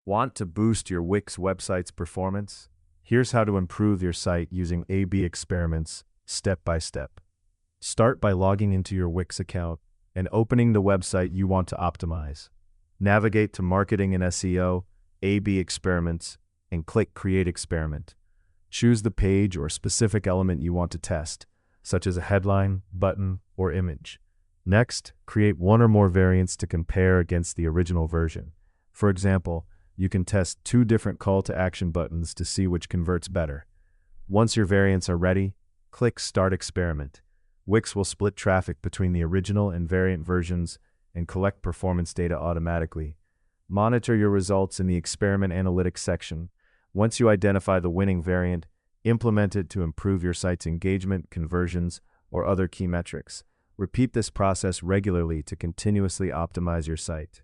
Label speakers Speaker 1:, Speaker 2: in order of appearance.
Speaker 1: Want to boost your Wix website's performance? Here's how to improve your site using A/B experiments step by step. Start by logging into your Wix account and opening the website you want to optimize. Navigate to Marketing and SEO, A/B experiments, and click Create Experiment. Choose the page or specific element you want to test, such as a headline, button, or image. Next, create one or more variants to compare against the original version. For example, you can test two different call to action buttons to see which converts better. Once your variants are ready, click Start Experiment. Wix will split traffic between the original and variant versions and collect performance data automatically. Monitor your results in the Experiment Analytics section. Once you identify the winning variant, implement it to improve your site's engagement, conversions, or other key metrics. Repeat this process regularly to continuously optimize your site.